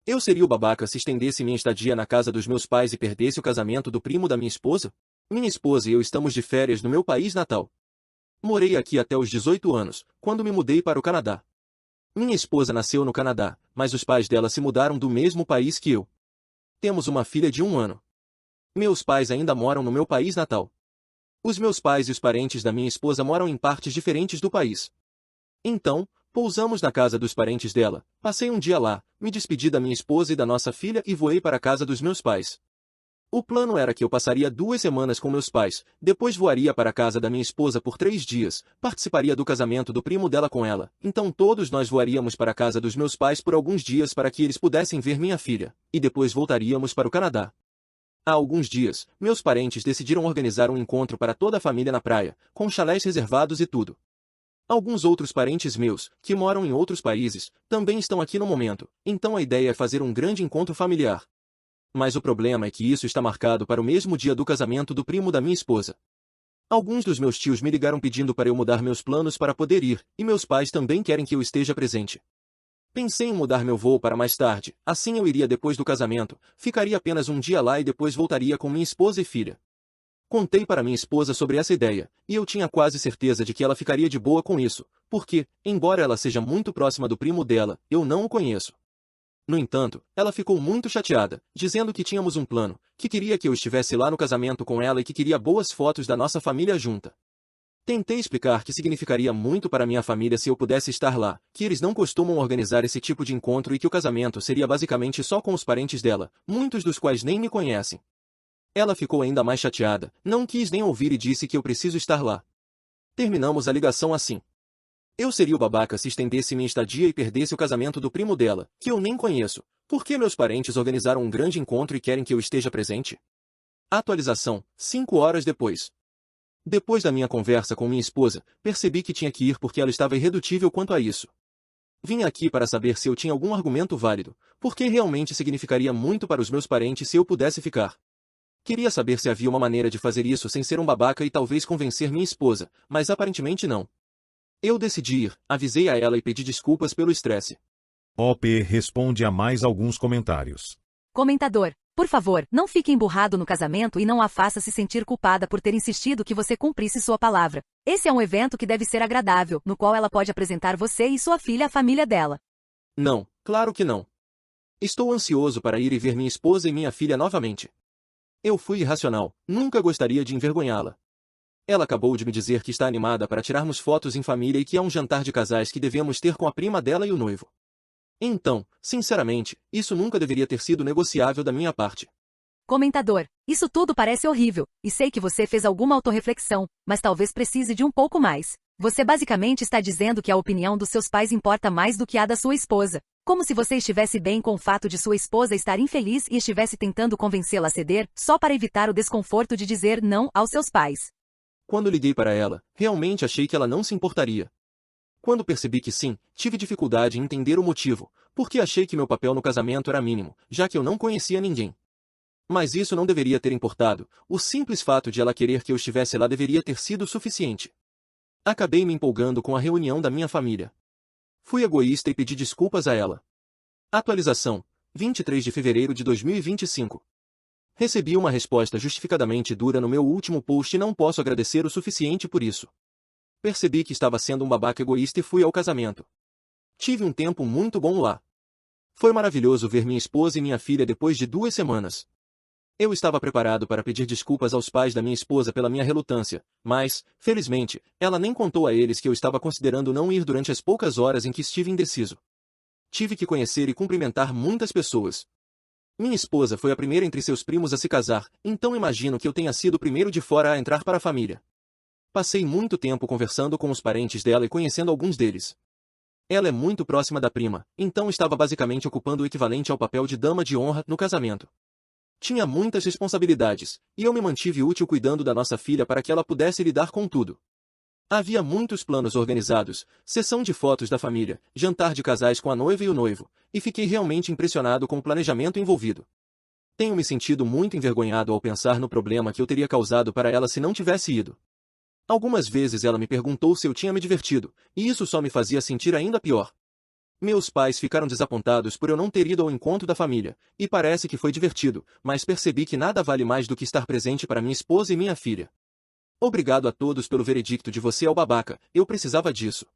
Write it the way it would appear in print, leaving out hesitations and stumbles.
Eu seria o babaca se estendesse minha estadia na casa dos meus pais e perdesse o casamento do primo da minha esposa? Minha esposa e eu estamos de férias no meu país natal. Morei aqui até os 18 anos, quando me mudei para o Canadá. Minha esposa nasceu no Canadá, mas os pais dela se mudaram do mesmo país que eu. Temos uma filha de 1 ano. Meus pais ainda moram no meu país natal. Os meus pais e os parentes da minha esposa moram em partes diferentes do país. Então, pousamos na casa dos parentes dela, passei um dia lá, me despedi da minha esposa e da nossa filha e voei para a casa dos meus pais. O plano era que eu passaria 2 semanas com meus pais, depois voaria para a casa da minha esposa por 3 dias, participaria do casamento do primo dela com ela, então todos nós voaríamos para a casa dos meus pais por alguns dias para que eles pudessem ver minha filha, e depois voltaríamos para o Canadá. Há alguns dias, meus parentes decidiram organizar um encontro para toda a família na praia, com chalés reservados e tudo. Alguns outros parentes meus, que moram em outros países, também estão aqui no momento, então a ideia é fazer um grande encontro familiar. Mas o problema é que isso está marcado para o mesmo dia do casamento do primo da minha esposa. Alguns dos meus tios me ligaram pedindo para eu mudar meus planos para poder ir, e meus pais também querem que eu esteja presente. Pensei em mudar meu voo para mais tarde, assim eu iria depois do casamento, ficaria apenas um dia lá e depois voltaria com minha esposa e filha. Contei para minha esposa sobre essa ideia, e eu tinha quase certeza de que ela ficaria de boa com isso, porque, embora ela seja muito próxima do primo dela, eu não o conheço. No entanto, ela ficou muito chateada, dizendo que tínhamos um plano, que queria que eu estivesse lá no casamento com ela e que queria boas fotos da nossa família junta. Tentei explicar que significaria muito para minha família se eu pudesse estar lá, que eles não costumam organizar esse tipo de encontro e que o casamento seria basicamente só com os parentes dela, muitos dos quais nem me conhecem. Ela ficou ainda mais chateada, não quis nem ouvir e disse que eu preciso estar lá. Terminamos a ligação assim. Eu seria o babaca se estendesse minha estadia e perdesse o casamento do primo dela, que eu nem conheço, porque meus parentes organizaram um grande encontro e querem que eu esteja presente? Atualização, 5 horas depois. Depois da minha conversa com minha esposa, percebi que tinha que ir porque ela estava irredutível quanto a isso. Vim aqui para saber se eu tinha algum argumento válido, porque realmente significaria muito para os meus parentes se eu pudesse ficar. Queria saber se havia uma maneira de fazer isso sem ser um babaca e talvez convencer minha esposa, mas aparentemente não. Eu decidi ir, avisei a ela e pedi desculpas pelo estresse. OP responde a mais alguns comentários. Comentador, por favor, não fique emburrado no casamento e não a faça se sentir culpada por ter insistido que você cumprisse sua palavra. Esse é um evento que deve ser agradável, no qual ela pode apresentar você e sua filha à família dela. Não, claro que não. Estou ansioso para ir e ver minha esposa e minha filha novamente. Eu fui irracional, nunca gostaria de envergonhá-la. Ela acabou de me dizer que está animada para tirarmos fotos em família e que há um jantar de casais que devemos ter com a prima dela e o noivo. Então, sinceramente, isso nunca deveria ter sido negociável da minha parte. Comentador, isso tudo parece horrível, e sei que você fez alguma autorreflexão, mas talvez precise de um pouco mais. Você basicamente está dizendo que a opinião dos seus pais importa mais do que a da sua esposa. Como se você estivesse bem com o fato de sua esposa estar infeliz e estivesse tentando convencê-la a ceder, só para evitar o desconforto de dizer não aos seus pais. Quando liguei para ela, realmente achei que ela não se importaria. Quando percebi que sim, tive dificuldade em entender o motivo, porque achei que meu papel no casamento era mínimo, já que eu não conhecia ninguém. Mas isso não deveria ter importado, o simples fato de ela querer que eu estivesse lá deveria ter sido suficiente. Acabei me empolgando com a reunião da minha família. Fui egoísta e pedi desculpas a ela. Atualização, 23 de fevereiro de 2025. Recebi uma resposta justificadamente dura no meu último post e não posso agradecer o suficiente por isso. Percebi que estava sendo um babaca egoísta e fui ao casamento. Tive um tempo muito bom lá. Foi maravilhoso ver minha esposa e minha filha depois de 2 semanas. Eu estava preparado para pedir desculpas aos pais da minha esposa pela minha relutância, mas, felizmente, ela nem contou a eles que eu estava considerando não ir durante as poucas horas em que estive indeciso. Tive que conhecer e cumprimentar muitas pessoas. Minha esposa foi a primeira entre seus primos a se casar, então imagino que eu tenha sido o primeiro de fora a entrar para a família. Passei muito tempo conversando com os parentes dela e conhecendo alguns deles. Ela é muito próxima da prima, então estava basicamente ocupando o equivalente ao papel de dama de honra no casamento. Tinha muitas responsabilidades, e eu me mantive útil cuidando da nossa filha para que ela pudesse lidar com tudo. Havia muitos planos organizados, sessão de fotos da família, jantar de casais com a noiva e o noivo, e fiquei realmente impressionado com o planejamento envolvido. Tenho me sentido muito envergonhado ao pensar no problema que eu teria causado para ela se não tivesse ido. Algumas vezes ela me perguntou se eu tinha me divertido, e isso só me fazia sentir ainda pior. Meus pais ficaram desapontados por eu não ter ido ao encontro da família, e parece que foi divertido, mas percebi que nada vale mais do que estar presente para minha esposa e minha filha. Obrigado a todos pelo veredicto de você é o babaca, eu precisava disso.